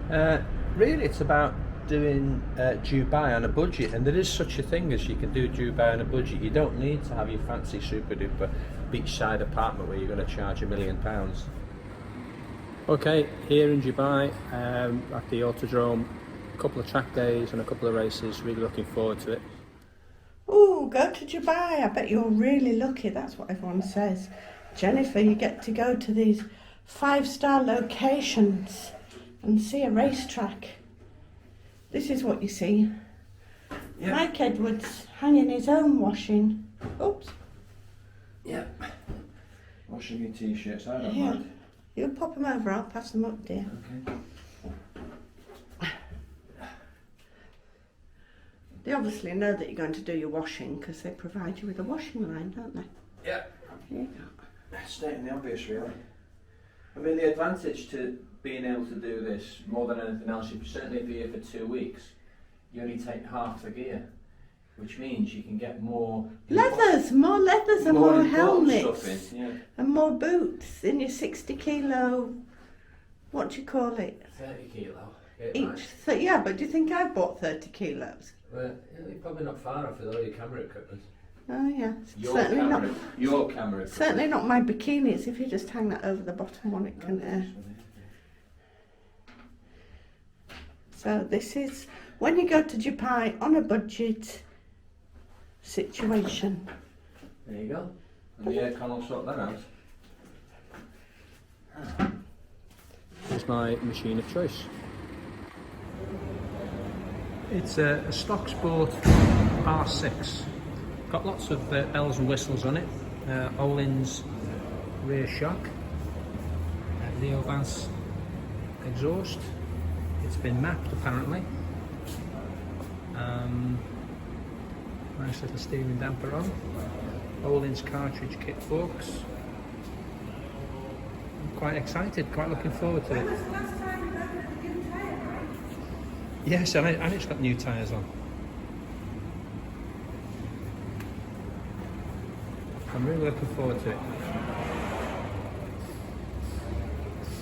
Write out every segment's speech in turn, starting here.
Really, it's about doing Dubai on a budget, and there is such a thing as you can do Dubai on a budget. You don't need to have your fancy super duper beachside apartment where you're going to charge £1 million. Okay, here in Dubai at the Autodrome, a couple of track days and a couple of races. Really looking forward to it. Oh, go to Dubai. I bet you're really lucky. That's what everyone says. Jennifer, you get to go to these 5-star locations and see a racetrack. This is what you see. Yep. Mike Edwards hanging his own washing. Oops. Yep. Washing your t-shirts, I don't mind. You pop them over, I'll pass them up, dear. Okay. They obviously know that you're going to do your washing because they provide you with a washing line, don't they? Yep. Yeah. Stating the obvious, really. I mean, the advantage to being able to do this more than anything else, if you certainly be here for 2 weeks, you only take half the gear, which means you can get more leathers and more helmets stuff in, yeah. And more boots in your 60 kilo, what do you call it? 30 kilo. Each. Yeah, but do you think I bought 30 kilos? Well, you're probably not far off with all your camera equipment. Oh yeah, Your camera equipment. Certainly not my bikinis. If you just hang that over the bottom one, it can. So this is when you go to Dubai on a budget situation. There you go. And the aircon will sort that out. Here's my machine of choice. It's a stock sport R6. Got lots of bells and whistles on it. Olin's rear shock, Leo Vance exhaust. It's been mapped apparently. Nice little steering damper on. Olin's cartridge kit forks. I'm quite excited, quite looking forward to it. When was the last time you got a new tyre? Yes, and it's got new tyres on. I'm really looking forward to it.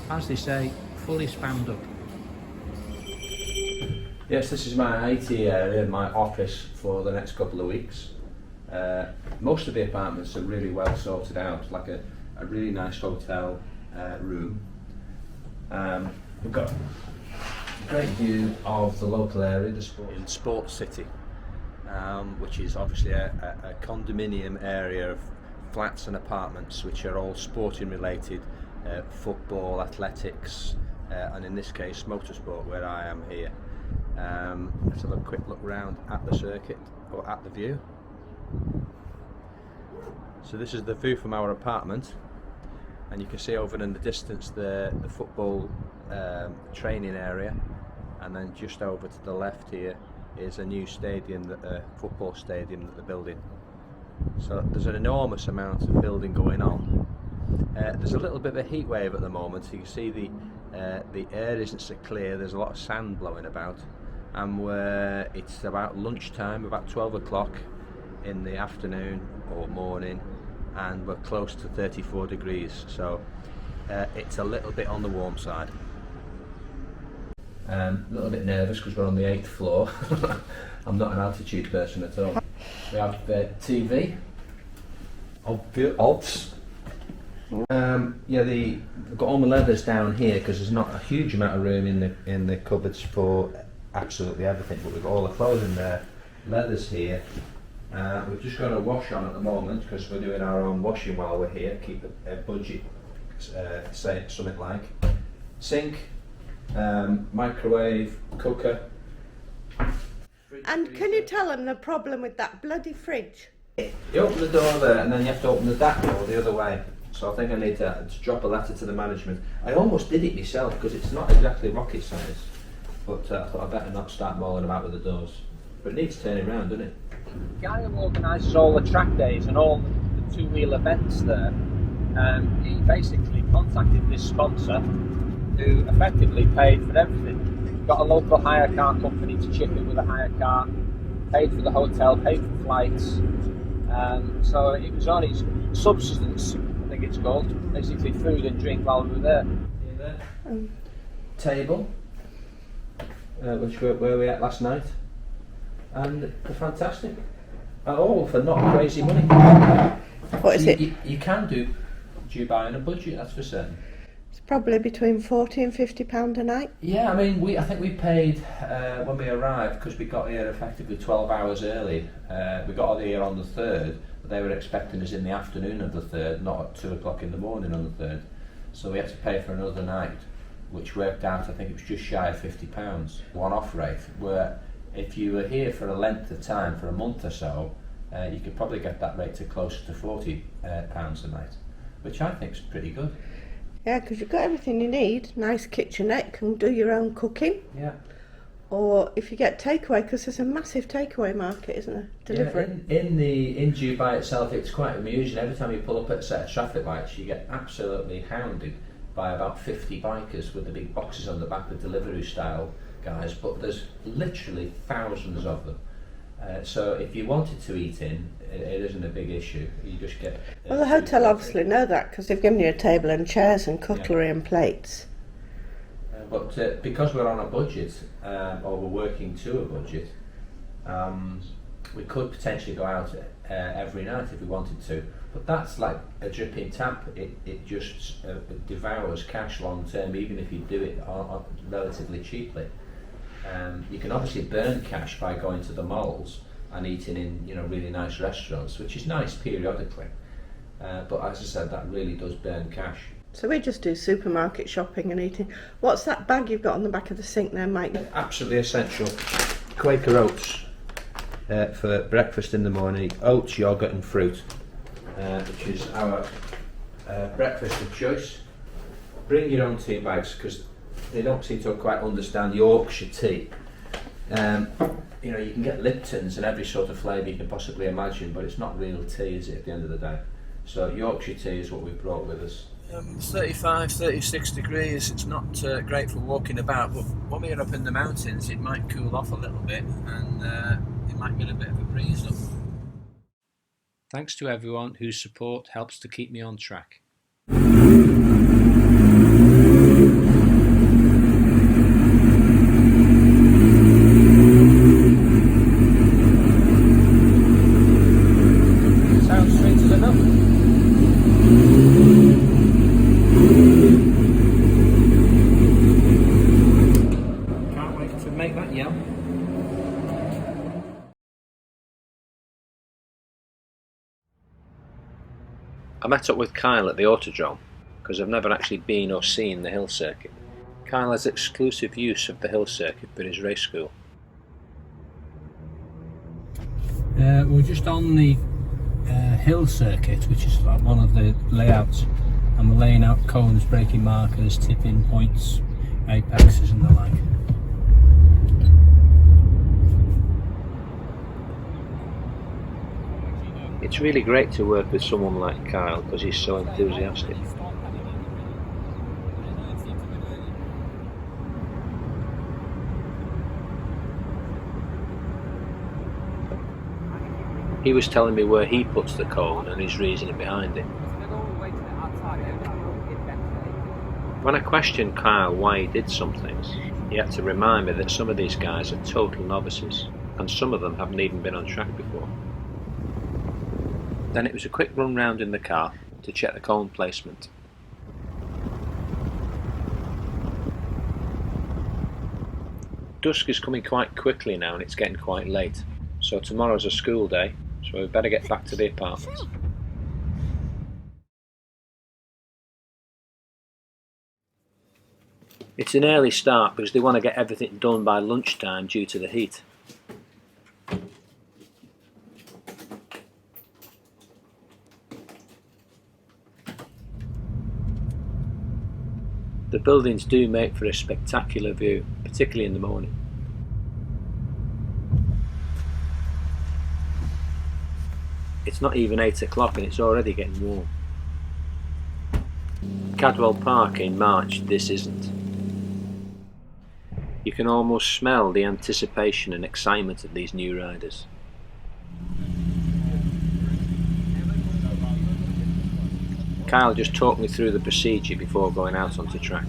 As they say, fully spammed up. Yes, this is my IT area, my office for the next couple of weeks. Most of the apartments are really well sorted out, like a really nice hotel room. We've got a great view of the local area, the Sports City, which is obviously a condominium area of flats and apartments which are all sporting related, football, athletics, and in this case motorsport where I am here. Let's have a quick look round at the circuit, or at the view. So this is the view from our apartment, and you can see over in the distance the football training area, and then just over to the left here is a new stadium, football stadium that they're building. So there's an enormous amount of building going on. There's a little bit of a heat wave at the moment, so you can see the air isn't so clear. There's a lot of sand blowing about, and it's about lunchtime, about 12 o'clock in the afternoon or morning, and we're close to 34 degrees, so it's a little bit on the warm side. A little bit nervous because we're on the 8th floor. I'm not an altitude person at all. We have TV. Obs. Yeah, I've got all my leathers down here because there's not a huge amount of room in the cupboards for absolutely everything, but we've got all the clothes in there. Leathers here. We've just got a wash on at the moment because we're doing our own washing while we're here. Keep a budget, say something like sink, microwave, cooker. And can you tell them the problem with that bloody fridge? You open the door there, and then you have to open that door the other way. So I think I need to drop a letter to the management. I almost did it myself because it's not exactly rocket science, but I thought I'd better not start mulling about with the doors. But it needs turning around, doesn't it? The guy who organises all the track days and all the two-wheel events there, he basically contacted this sponsor who effectively paid for everything. Got a local hire car company to chip in with a hire car, paid for the hotel, paid for flights. So it was on his subsistence, I think it's called, basically food and drink while we were there. Table, which were where we at last night, and they're fantastic. All for not crazy money. What is it? You can do Dubai on a budget, that's for certain. It's probably between £40 and £50 a night. Yeah, I mean, I think we paid when we arrived, because we got here effectively 12 hours early. We got here on the 3rd, but they were expecting us in the afternoon of the 3rd, not at 2 o'clock in the morning on the 3rd. So we had to pay for another night, which worked out, I think it was just shy of £50, one-off rate, where if you were here for a length of time, for a month or so, you could probably get that rate to closer to £40 a night, which I think is pretty good. Yeah, because you've got everything you need. Nice kitchenette, can do your own cooking. Yeah. Or if you get takeaway, because there's a massive takeaway market, isn't there? Delivery. Yeah, in Dubai itself, it's quite amusing. Every time you pull up at a set of traffic lights, you get absolutely hounded by about 50 bikers with the big boxes on the back, the delivery style guys, but there's literally thousands of them. So if you wanted to eat in, it isn't a big issue. You just get... Well, the hotel obviously know that, because they've given you a table and chairs and cutlery and plates. But because we're on a budget, or we're working to a budget, we could potentially go out every night if we wanted to. But that's like a dripping tap. It just devours cash long term, even if you do it relatively cheaply. You can obviously burn cash by going to the malls and eating in really nice restaurants, which is nice periodically. But as I said, that really does burn cash. So we just do supermarket shopping and eating. What's that bag you've got on the back of the sink there, Mike? Absolutely essential. Quaker oats for breakfast in the morning. Oats, yoghurt and fruit, which is our breakfast of choice. Bring your own tea bags, because they don't seem to quite understand Yorkshire tea. You can get Liptons and every sort of flavour you can possibly imagine, but it's not real tea, is it, at the end of the day? So Yorkshire tea is what we've brought with us. 35, 36 degrees, it's not great for walking about, but when we're up in the mountains it might cool off a little bit, and it might get a bit of a breeze up. Thanks to everyone whose support helps to keep me on track. Sounds sweet as enough. Can't wait to make that yum. I met up with Kyle at the Autodrome because I've never actually been or seen the hill circuit. Kyle has exclusive use of the hill circuit for his race school. We're just on the hill circuit, which is like one of the layouts, and we're laying out cones, braking markers, tipping points, apexes and the like. It's really great to work with someone like Kyle because he's so enthusiastic. He was telling me where he puts the cone and his reasoning behind it. When I questioned Kyle why he did some things, he had to remind me that some of these guys are total novices, and some of them haven't even been on track before. Then it was a quick run round in the car to check the cone placement. Dusk is coming quite quickly now and it's getting quite late, so tomorrow's a school day, so we better get back to the apartment. It's an early start because they want to get everything done by lunchtime due to the heat. The buildings do make for a spectacular view, particularly in the morning. It's not even 8 o'clock and it's already getting warm. Cadwell Park in March, this isn't. You can almost smell the anticipation and excitement of these new riders. Kyle just talked me through the procedure before going out onto track.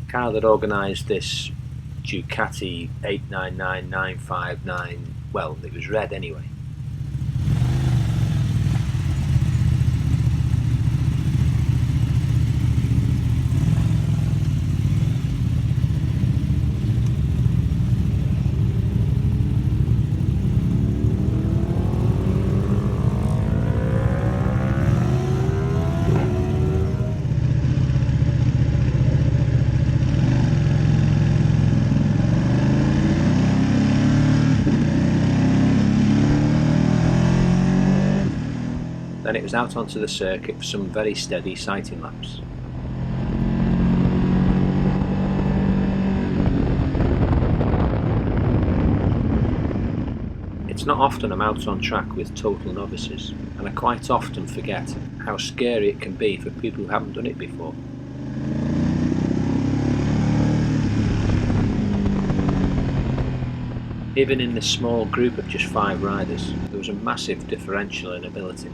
Kyle had organised this Ducati 899959, well, it was red anyway. Then it was out onto the circuit for some very steady sighting laps. It's not often I'm out on track with total novices, and I quite often forget how scary it can be for people who haven't done it before. Even in this small group of just 5 riders, there was a massive differential in ability.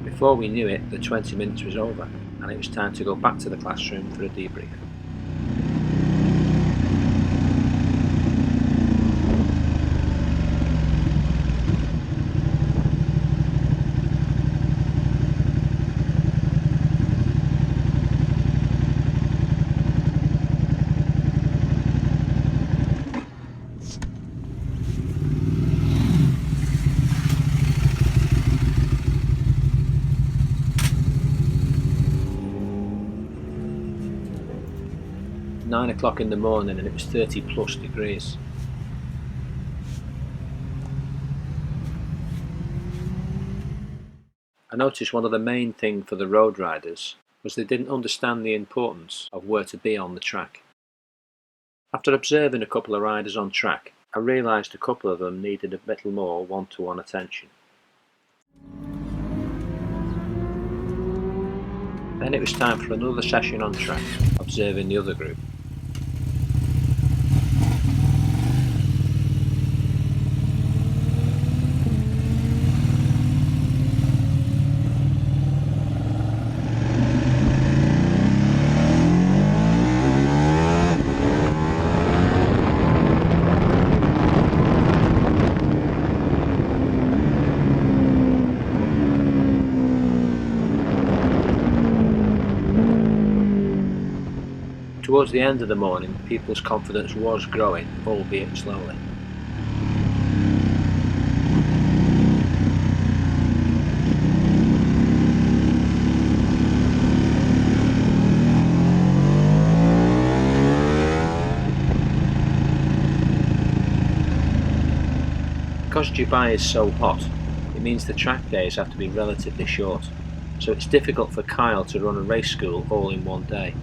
Before we knew it, the 20 minutes was over, and it was time to go back to the classroom for a debrief. It was 9 o'clock in the morning and it was 30 plus degrees. I noticed one of the main things for the road riders was they didn't understand the importance of where to be on the track. After observing a couple of riders on track, I realised a couple of them needed a little more one-to-one attention. Then it was time for another session on track, observing the other group. Towards the end of the morning, people's confidence was growing, albeit slowly. Because Dubai is so hot, it means the track days have to be relatively short, so it's difficult for Kyle to run a race school all in one day.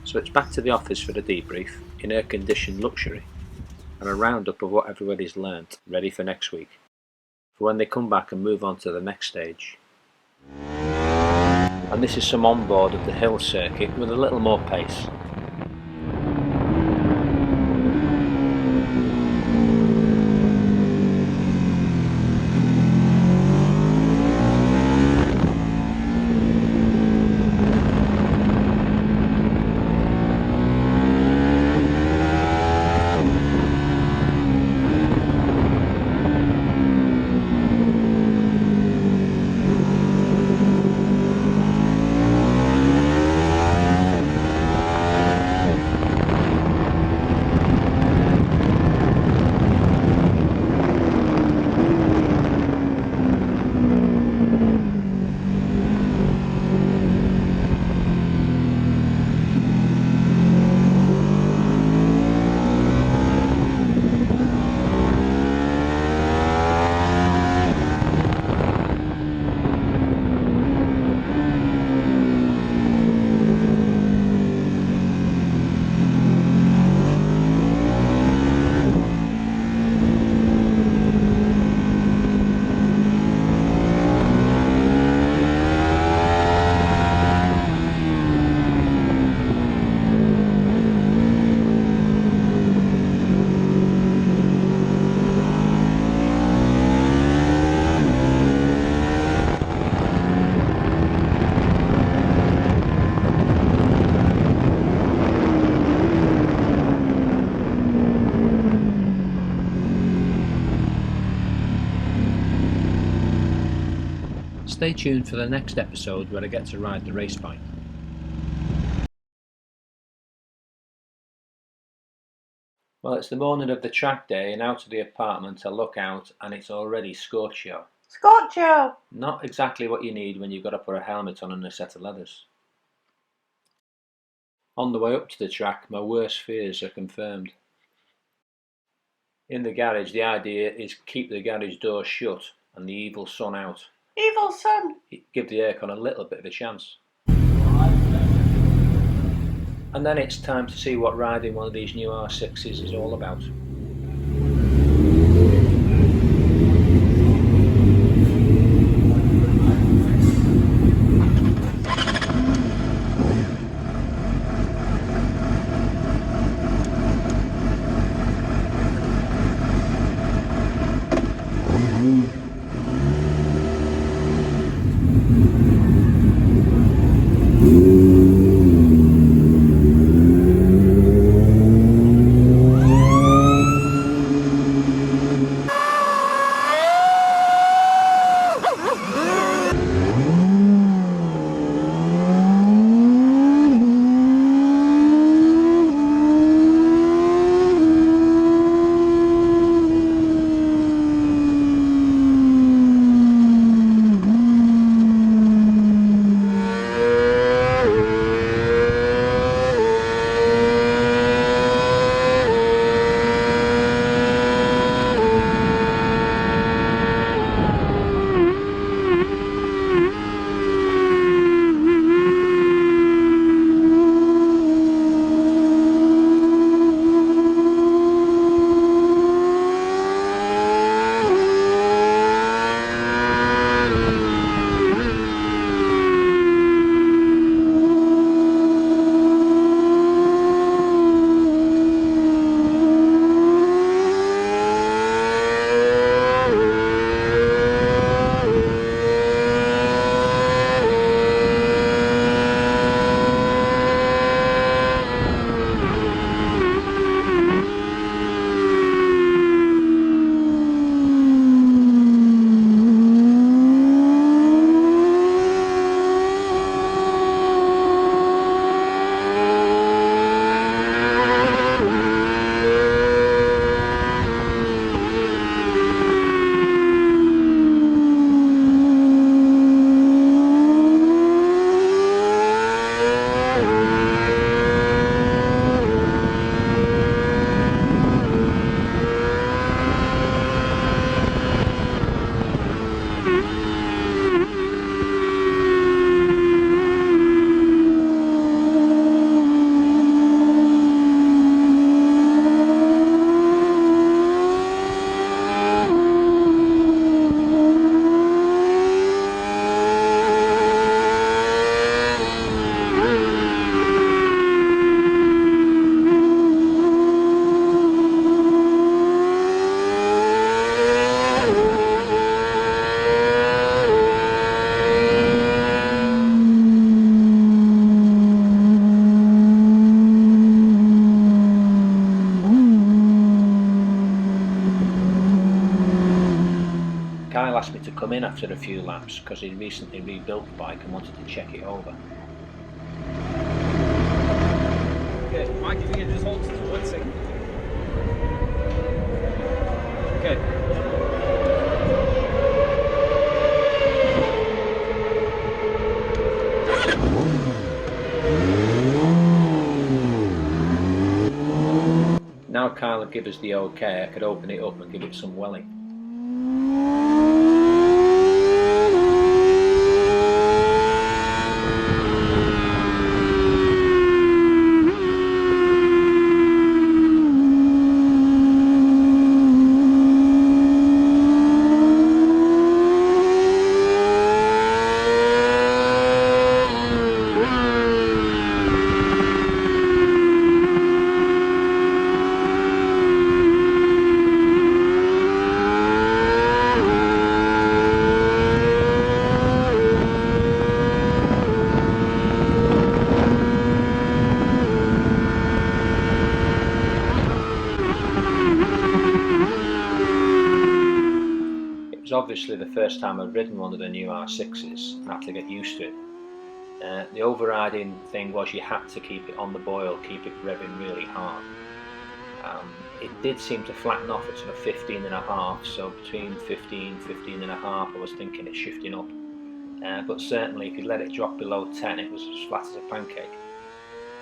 So it's back to the office for the debrief, in air-conditioned luxury, and a roundup of what everybody's learnt, ready for next week, for when they come back and move on to the next stage. And this is some onboard of the hill circuit with a little more pace. Stay tuned for the next episode where I get to ride the race bike. Well, it's the morning of the track day, and out of the apartment I look out and it's already Scorchio. Scorchio! Not exactly what you need when you've got to put a helmet on and a set of leathers. On the way up to the track, my worst fears are confirmed. In the garage, the idea is keep the garage door shut and the evil sun out. Evil sun! Give the aircon a little bit of a chance. And then it's time to see what riding one of these new R6s is all about. Kyle asked me to come in after a few laps because he'd recently rebuilt the bike and wanted to check it over. Okay, Mike, if you can just hold still 1 second. Okay. Now Kyle would give us the okay, I could open it up and give it some welling. obviously the first time I've ridden one of the new R6s and had to get used to it. The overriding thing was you had to keep it on the boil, keep it revving really hard. It did seem to flatten off at sort of 15.5, so between 15 and a half I was thinking it's shifting up. But certainly if you let it drop below 10 it was as flat as a pancake.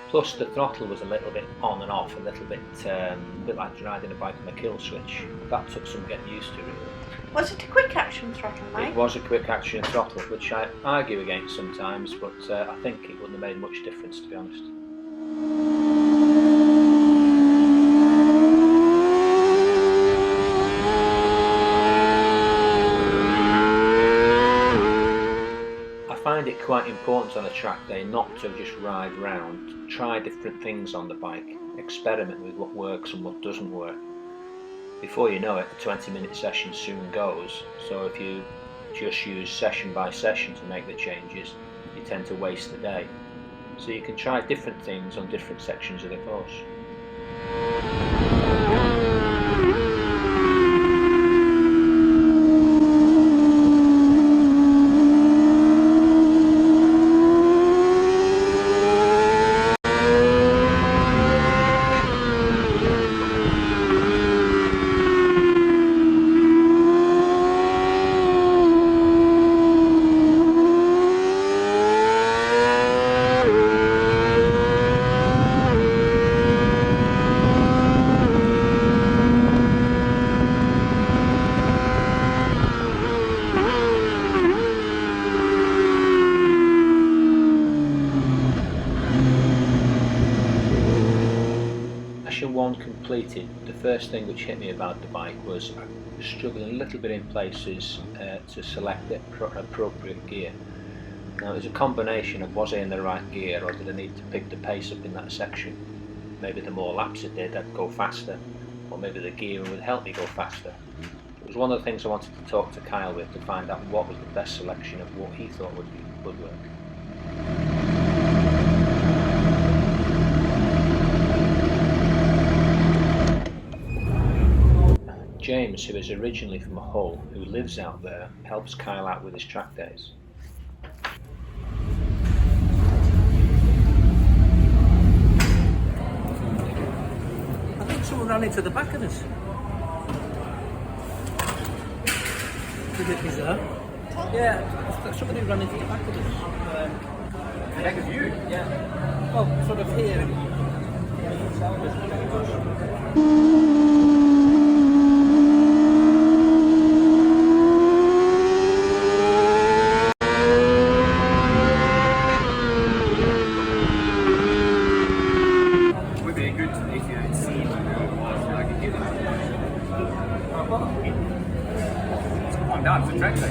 Plus the throttle was a little bit on and off, a little bit like riding a bike on a kill switch. That took some getting used to really. Was it a quick action throttle, Mike? It was a quick action throttle, which I argue against sometimes, but I think it wouldn't have made much difference, to be honest. I find it quite important on a track day not to just ride round, try different things on the bike, experiment with what works and what doesn't work. Before you know it, the 20-minute session soon goes, so if you just use session by session to make the changes, you tend to waste the day. So you can try different things on different sections of the course. Session 1 completed, the first thing which hit me about the bike was I was struggling a little bit in places to select the appropriate gear. Now it was a combination of was I in the right gear or did I need to pick the pace up in that section. Maybe the more laps I did I'd go faster, or maybe the gear would help me go faster. It was one of the things I wanted to talk to Kyle with to find out what was the best selection of what he thought would work. James, who is originally from Hull, who lives out there, helps Kyle out with his track days. I think someone ran into the back of us. Is that? Yeah, somebody ran into the back of us. The back of you? Yeah. Well, sort of here. Would be a good if you don't see it. I could get it. Calm down, it's a track day.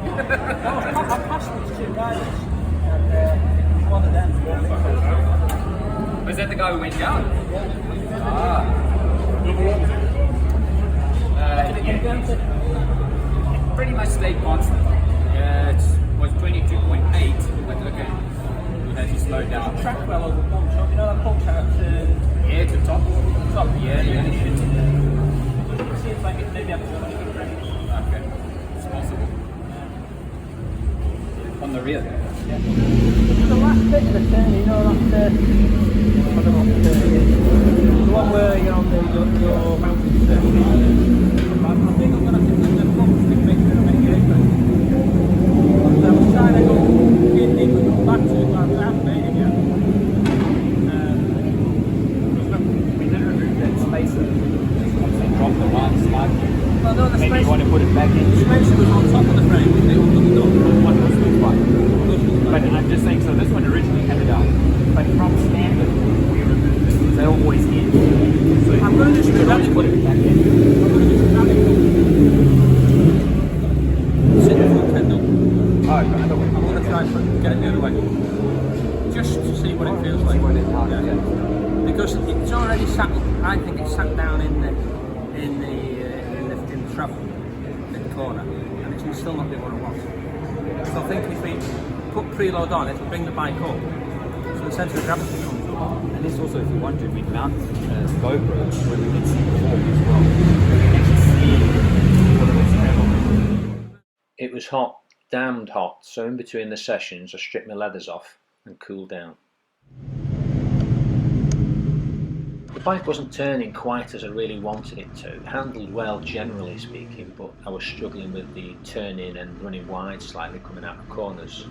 I passed these two riders, and one of them. Was that the guy who went down? Yeah. Ah. It pretty much stayed constant. It was 22.8, but okay. We had to slow down. Track well over pump, so you know that pump out Yeah, to top. top. Yeah, it should. It seems like it maybe hasn't got any good pressure. Okay. It's possible. On the rear. The last bit of the turn, you know, that I don't know what the turn is. The one where you're on your mountain turn. I think I'm going to hit the front to make sure I make it in. I'm trying to go deep and go back to it, but I haven't made it yet. We did remove that spacer. Once they dropped the line slightly. Well, no, the Maybe spacer, you want to put it back in. the spacer was on top of the frame, wasn't it? One was switch bike. But I'm just saying, so this one originally had it out. But from standard, we removed it. They're always in. So I'm going to just you do always put it back in. I'm going to just radical. Sit in the front now. Oh, right. I'm going to try and get it the other way. Just to see what it feels like. Because it's already sat, I think it's sat down in the travel, in the corner, and it's still not doing what it wants. So I think if we put preload on, it'll bring the bike up, so the centre of gravity comes up. And this also, if you want to, we mount GoPro where we can see the fork as well. We can actually see was hot, damned hot, so in between the sessions I stripped my leathers off and cooled down. The bike wasn't turning quite as I really wanted it to. It handled well generally speaking, but I was struggling with the turning and running wide slightly coming out of corners.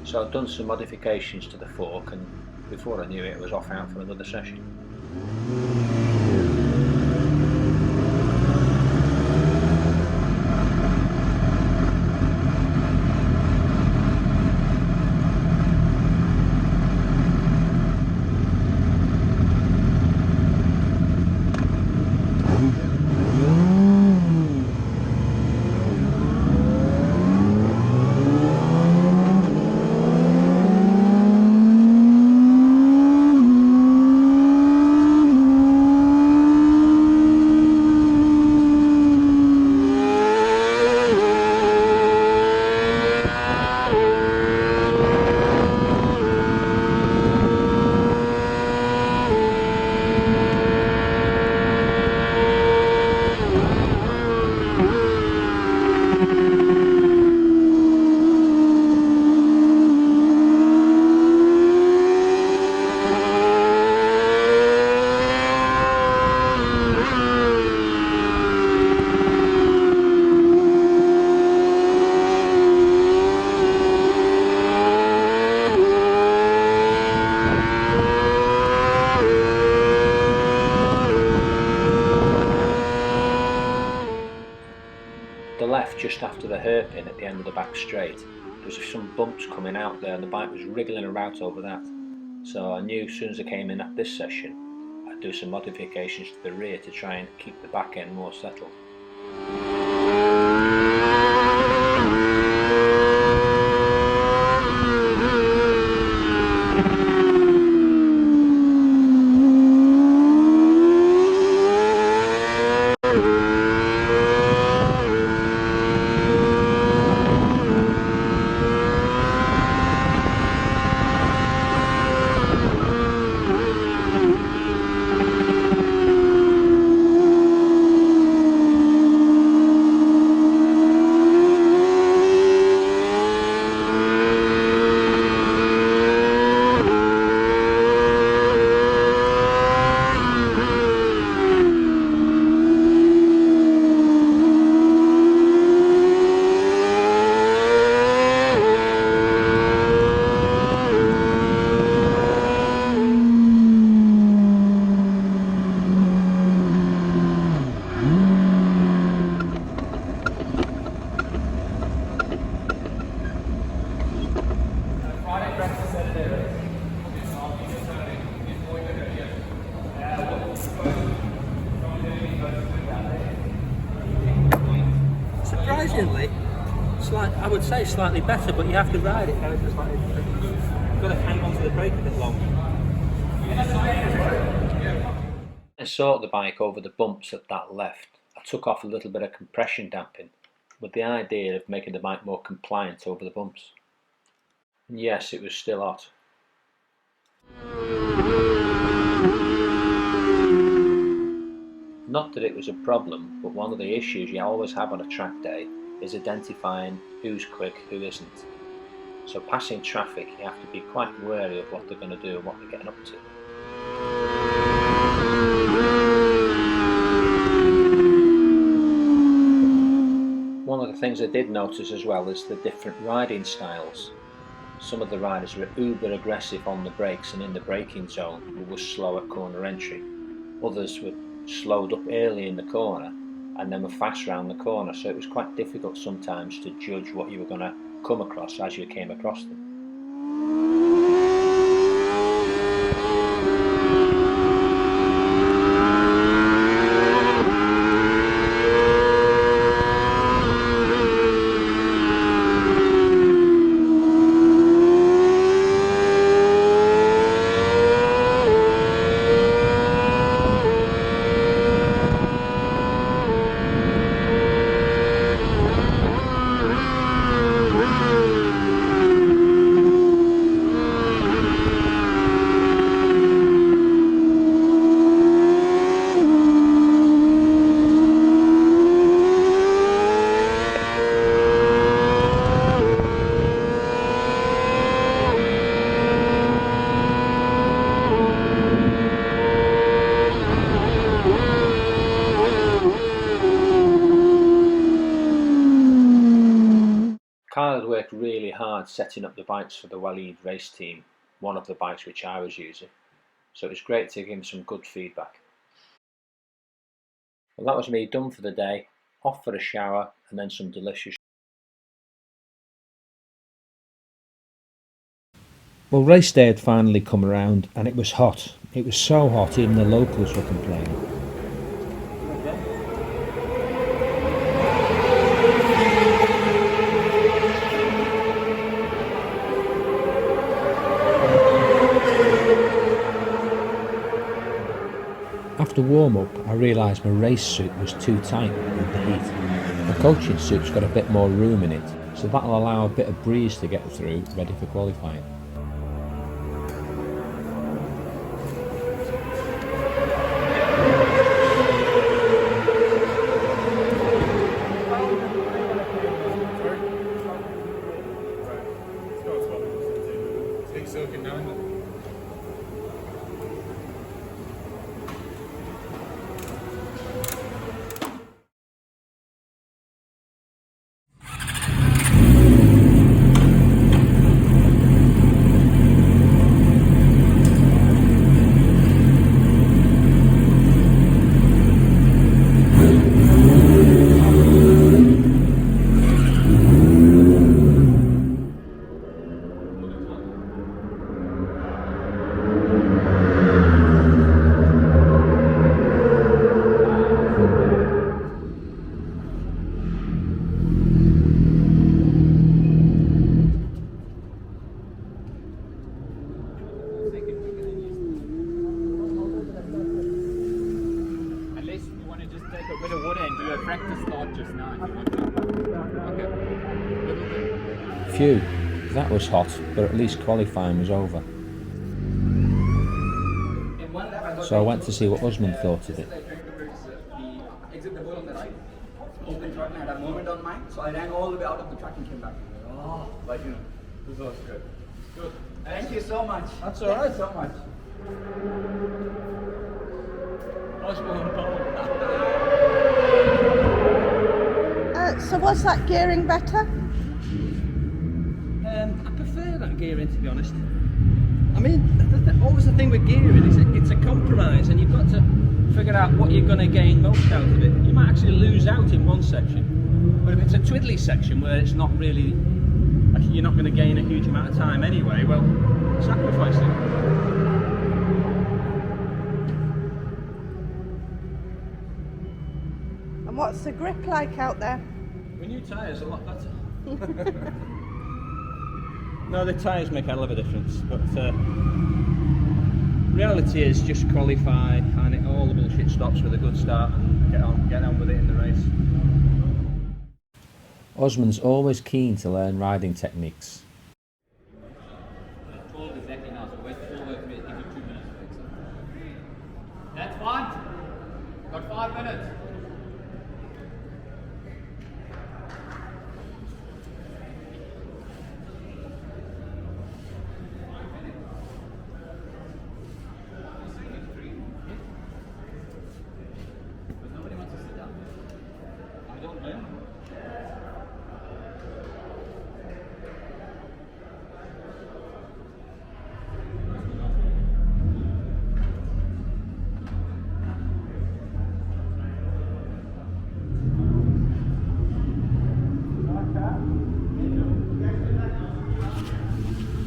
So I'd done some modifications to the fork, and before I knew it, I was off out for another session. The left just after the hairpin at the end of the back straight, there was some bumps coming out there and the bike was wriggling about over that. So I knew as soon as I came in at this session, I'd do some modifications to the rear to try and keep the back end more settled. Surprisingly, I would say slightly better, but you have to ride it kind of just like you've got to hang on to the brake a bit longer. I sorted the bike over the bumps at that left. I took off a little bit of compression damping with the idea of making the bike more compliant over the bumps. And yes, it was still hot. Not that it was a problem, but one of the issues you always have on a track day is identifying who's quick, who isn't. So passing traffic, you have to be quite wary of what they're going to do and what they're getting up to. One of the things I did notice as well is the different riding styles. Some of the riders were uber aggressive on the brakes and in the braking zone, but were slow at corner entry. Others were slowed up early in the corner and then were fast round the corner, so it was quite difficult sometimes to judge what you were going to come across as you came across them. Kyle had worked really hard setting up the bikes for the Waleed race team, one of the bikes which I was using, so it was great to give him some good feedback. Well, that was me done for the day, off for a shower and then some delicious. Well, race day had finally come around and it was hot. It was so hot even the locals were complaining. After warm-up, I realised my race suit was too tight with the heat. My coaching suit's got a bit more room in it, so that'll allow a bit of breeze to get through, ready for qualifying. Phew, that was hot, but at least qualifying was over. So I went to see what Usman thought of it. I had a moment on mine, so I ran all the way out of the track and came back. Oh, but you know, this was good. Good. Thank you so much. That's all right. Thank you so much. So was that gearing better? I prefer that gearing, to be honest. I mean, always the thing with gearing is it's a compromise, and you've got to figure out what you're going to gain most out of it. You might actually lose out in one section, but if it's a twiddly section where it's not really, like, you're not going to gain a huge amount of time anyway, well, sacrifice it. And what's the grip like out there? With new tyres, a lot better. No, the tyres make a hell of a difference, but reality is just qualify and all the bullshit stops with a good start and get on with it in the race. Osman's always keen to learn riding techniques. That's fine. Got 5 minutes. Nobody wants to sit down. I don't blame them.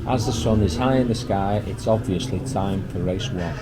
As the sun is high in the sky, it's obviously time for race one.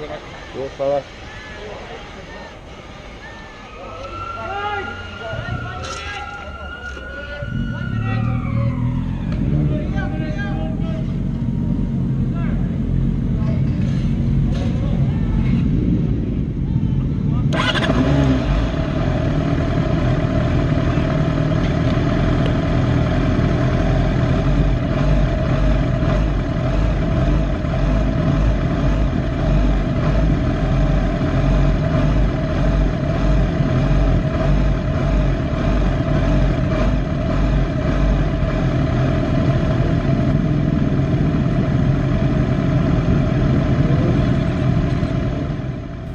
Good fella.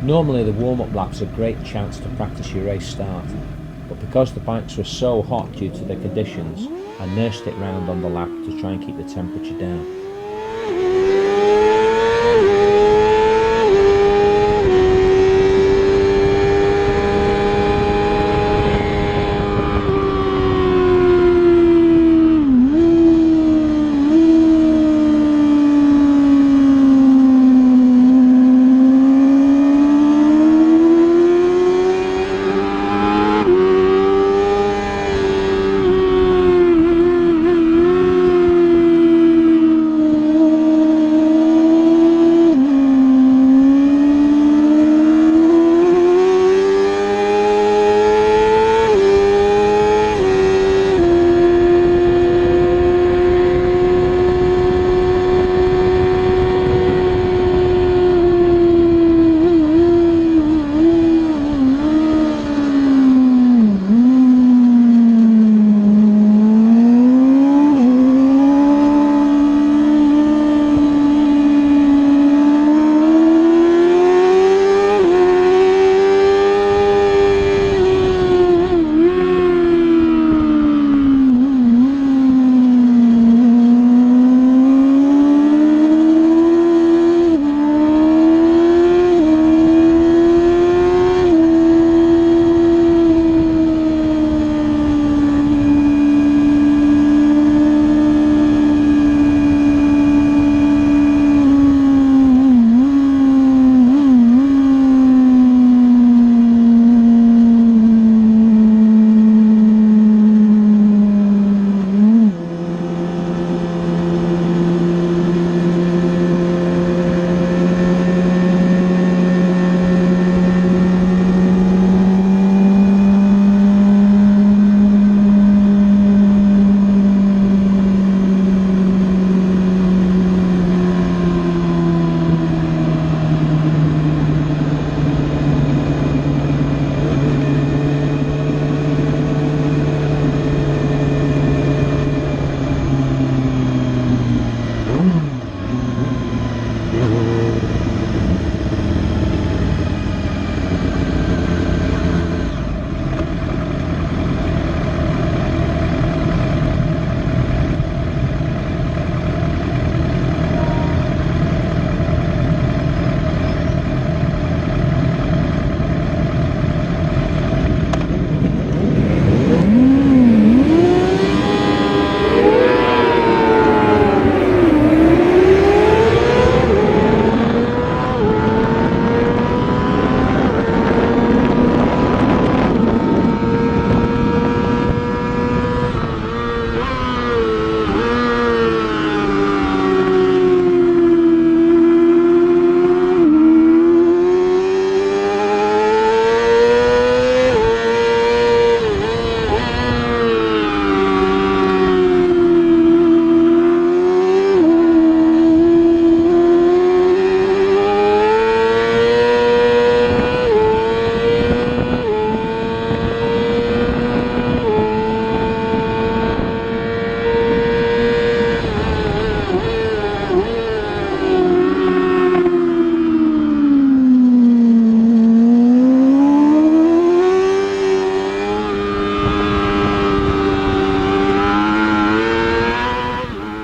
Normally the warm-up lap's a great chance to practice your race start, but because the bikes were so hot due to the conditions, I nursed it round on the lap to try and keep the temperature down.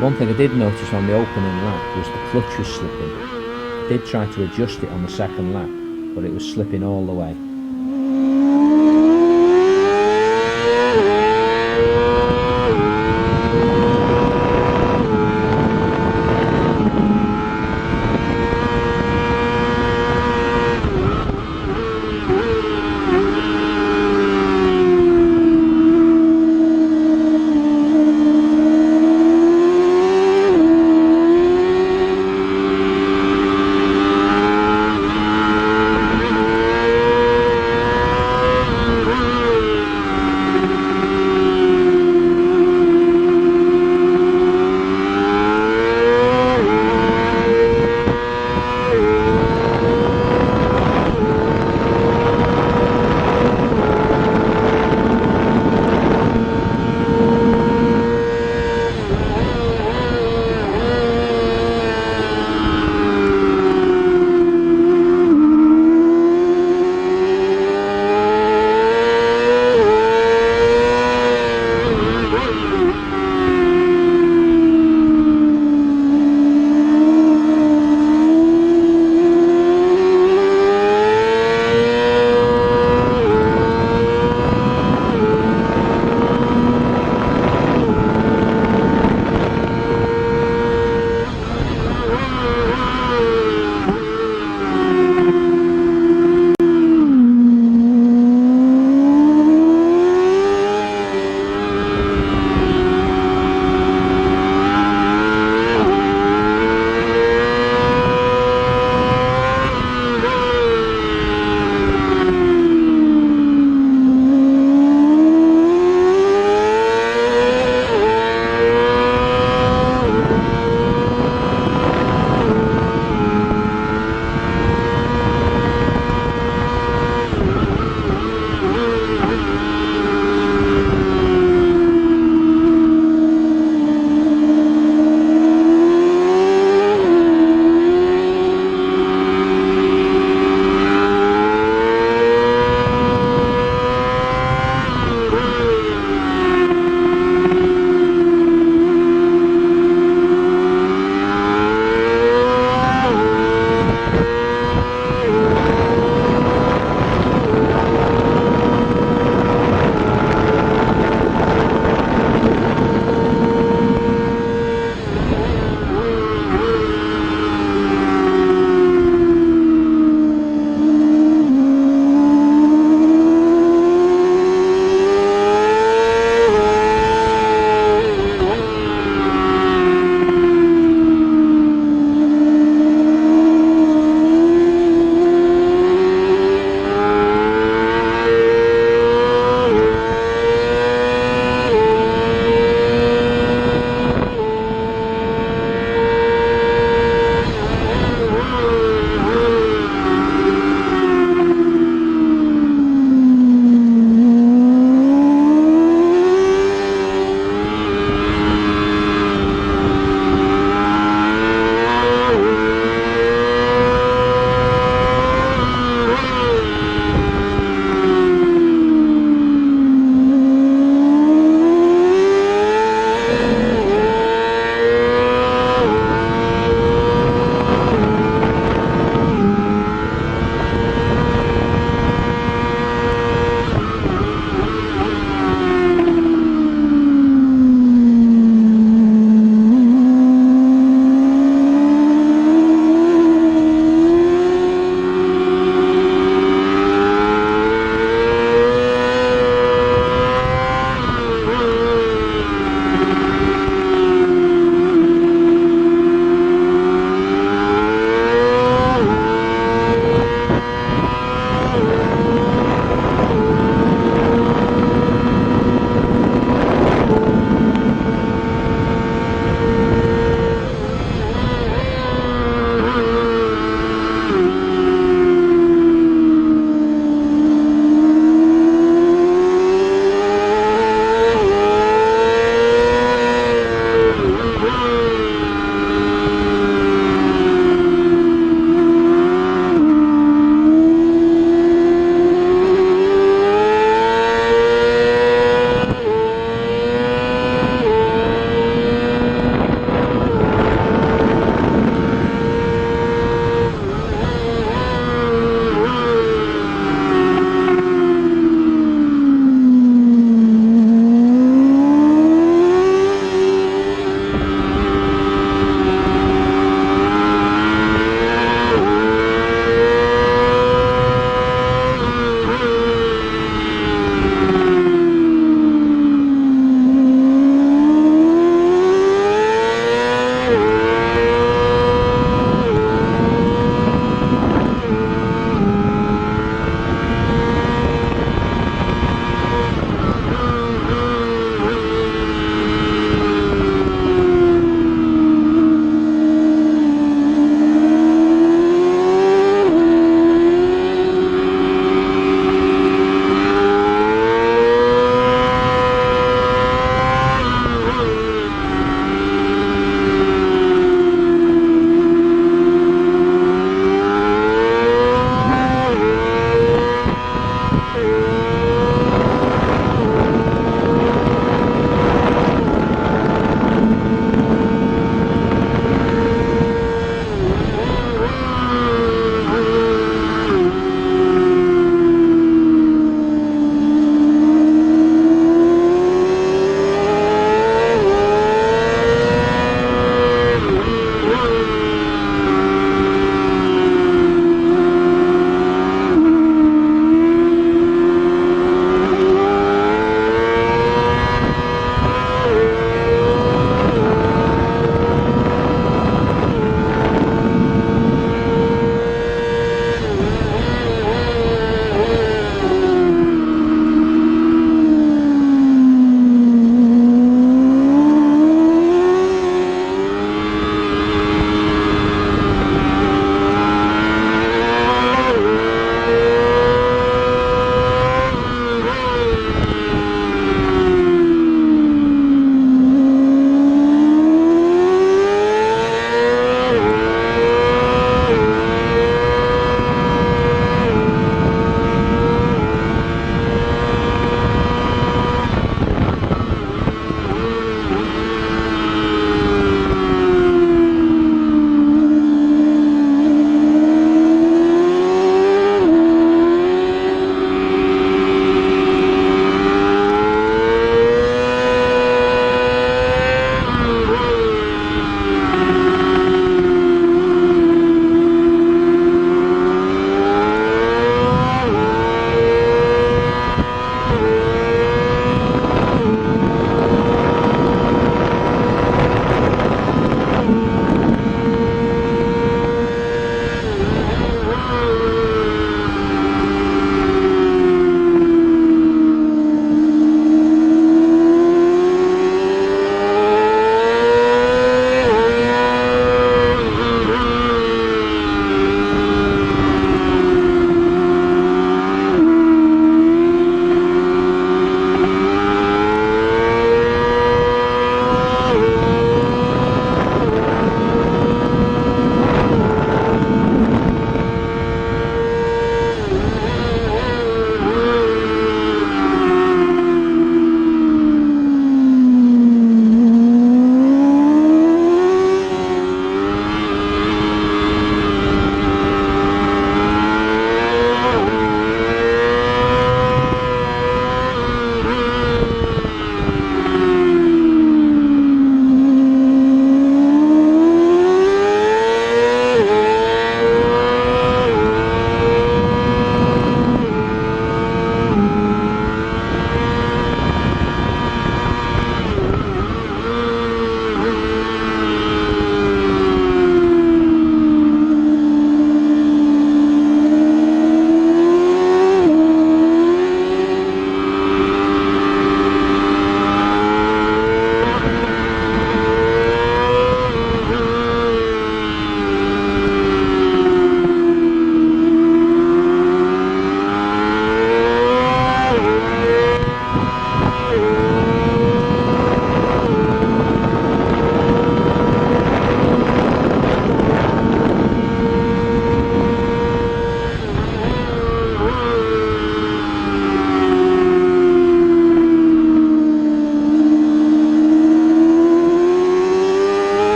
One thing I did notice on the opening lap was the clutch was slipping. I did try to adjust it on the second lap, but it was slipping all the way.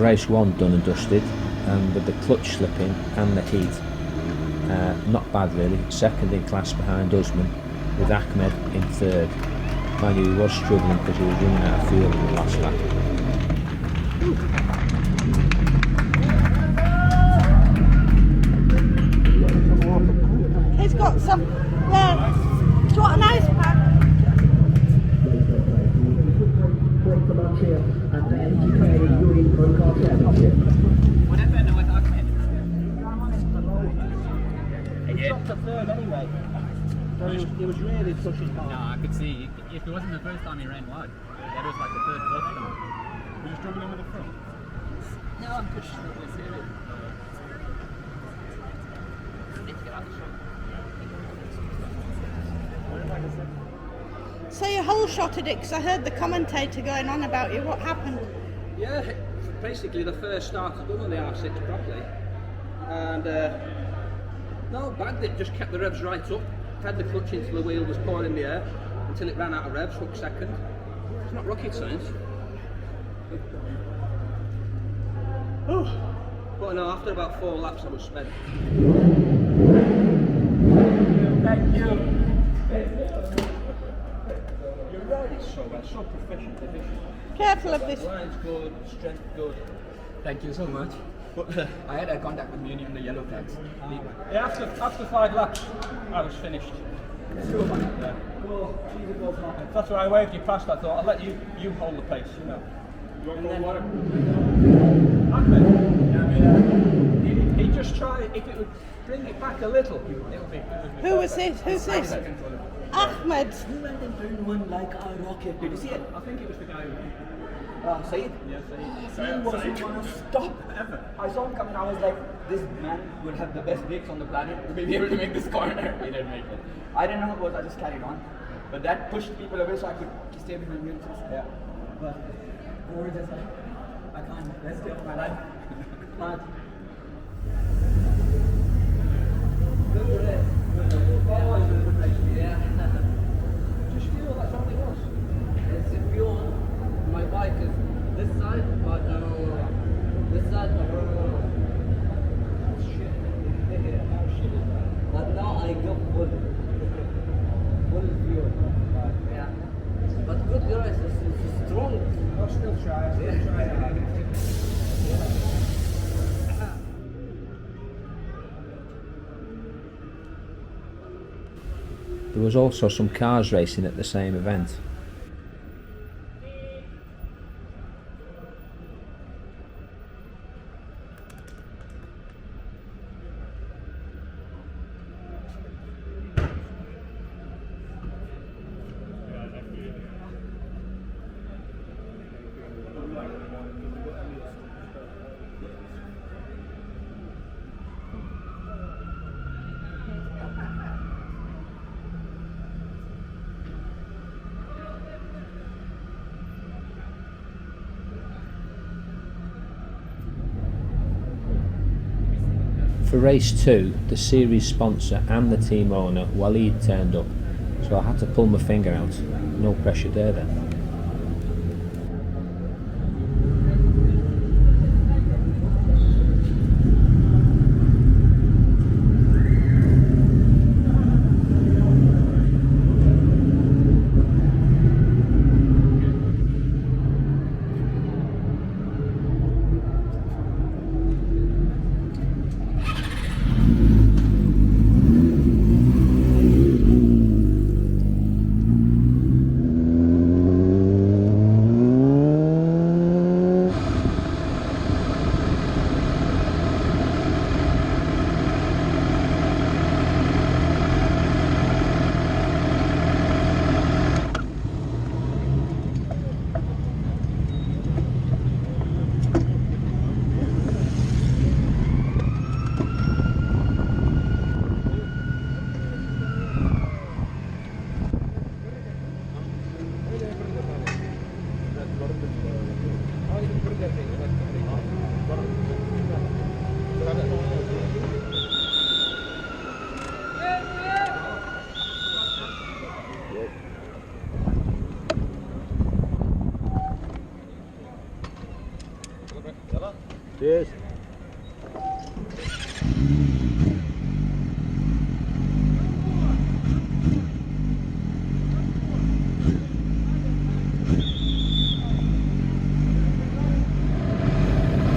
race 1 done and dusted, and with the clutch slipping and the heat, not bad really. Second in class behind Usman, with Ahmed in third. Mind you, he was struggling because he was running out of fuel in the last lap. He's got some. Yeah. Do you want an ice pack? What happened with Ahmed? He dropped to third anyway. So he was really pushing hard. No, I could see. If it wasn't the first time he ran wide, that was like the third, fourth time. Were you struggling with the front? No, I'm pushing this area. Need to get out of the shot. So you whole shotted it because I heard the commentator going on about you. What happened? Yeah, basically the first start I done on the R6 properly, and no, bagged it, just kept the revs right up, had the clutch until the wheel was pouring in the air, until it ran out of revs, hooked second. It's not rocket science. But no, after about 4 laps I was spent. Thank you. You're right, it's so well, so proficient, efficient. Careful of this. Line's good, strength good. Thank you so much. I had a contact with me on the yellow flags. Yeah, after 5 laps, I was finished. Yeah. That's why I waved you past. I thought I'll let you hold the pace, you know. You want more water? Ahmed, he just tried. If it would bring it back a little, it would be. Who was this? Who's this? Ahmed. You went and turned one like a rocket. Did you see it? I think it was the guy who. Saeed? Yeah, so He wasn't gonna stop ever. I saw him come and I was like, this man will have the best brakes on the planet to be able to make this corner. He didn't make it. I didn't know what it was, I just carried on. But that pushed people away so I could stay behind you. Yeah. But we were just like, I can't, let's get my life. Can't. Good race. Yeah. just feel that's all it was. It's if you want, my bike is this side, but this side, but but now I go full fuel. Yeah. But good guys, it's strong. I'll still try. There was also some cars racing at the same event. For race 2, the series sponsor and the team owner, Waleed, turned up, so I had to pull my finger out. No pressure there then. Yalla. Cheers.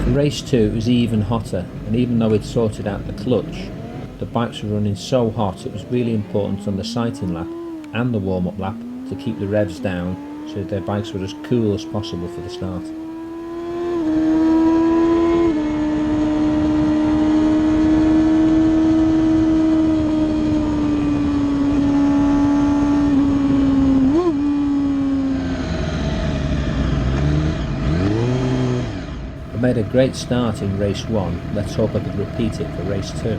For race 2 it was even hotter, and even though we'd sorted out the clutch, the bikes were running so hot it was really important on the sighting lap and the warm-up lap to keep the revs down so their bikes were as cool as possible for the start. I made a great start in race 1, let's hope I could repeat it for race 2.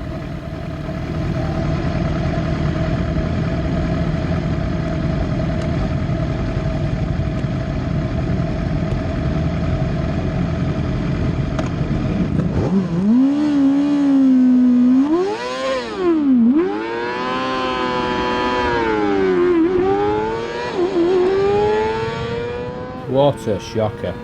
Water shocker.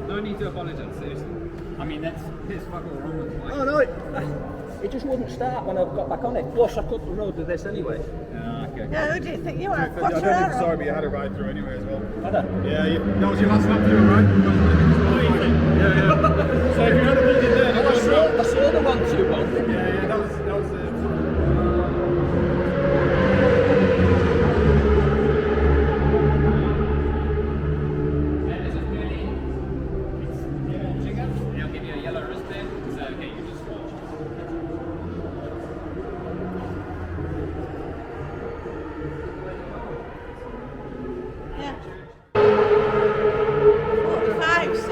No need to apologise, seriously. I mean, that's his fucking Roman. Oh no, it just wouldn't start when I got back on it. Plus, I couldn't road with this anyway. Okay. Yeah, who do you think you are? I don't think Quattraro? sorry, but you had a ride through anyway as well. Had I? Yeah, that was your last lap through, right? Yeah. So if you had a pulled in there, I saw the 1-2-1. yeah, that was I'll give you a yellow wristband. So, okay, you just watch. Yeah. 45, 6.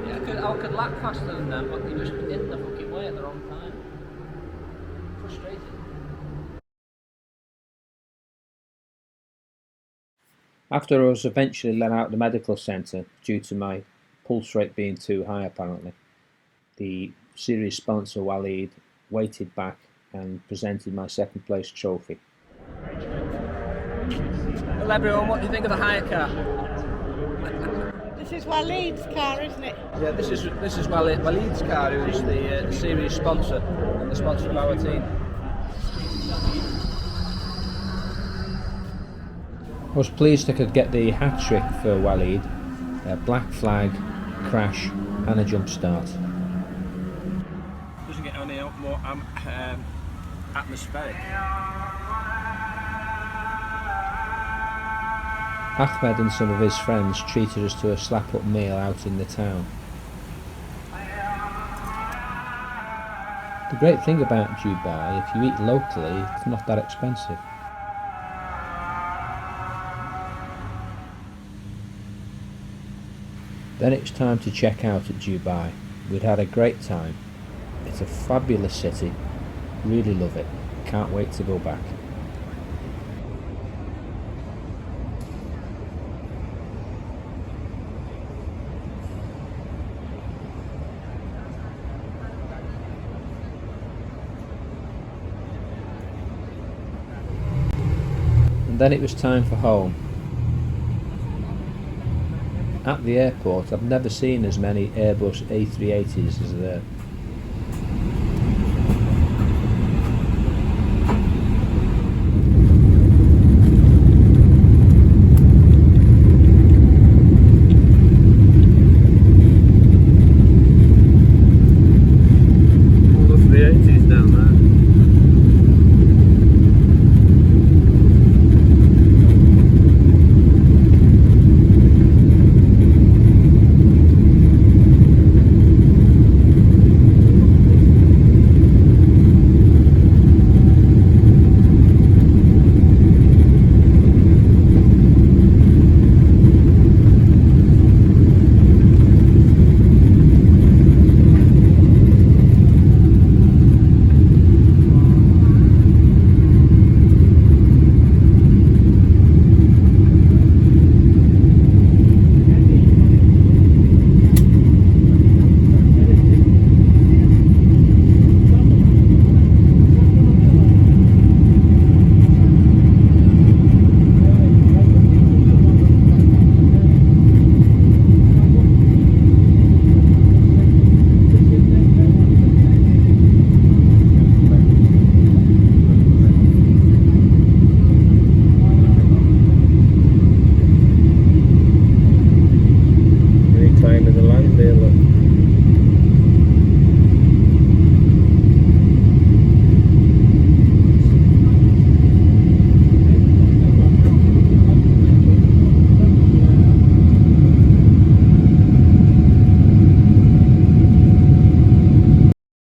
Yeah, I could lap faster than them, but they just in the fucking way at the wrong time. Frustrating. After I was eventually let out of the medical centre due to my pulse rate being too high apparently, the series sponsor Waleed waited back and presented my second place trophy. Well, everyone, what do you think of the hire car? This is Waleed's car, isn't it? Yeah, this is Waleed's car, who is the series sponsor and the sponsor of our team. I was pleased I could get the hat trick for Waleed, a black flag, crash and a jump start. Doesn't get any more atmospheric. Ahmed and some of his friends treated us to a slap-up meal out in the town. The great thing about Dubai, if you eat locally, it's not that expensive. Then it's time to check out at Dubai. We'd had a great time. It's a fabulous city. Really love it. Can't wait to go back. And then it was time for home. At the airport, I've never seen as many Airbus A380s as there.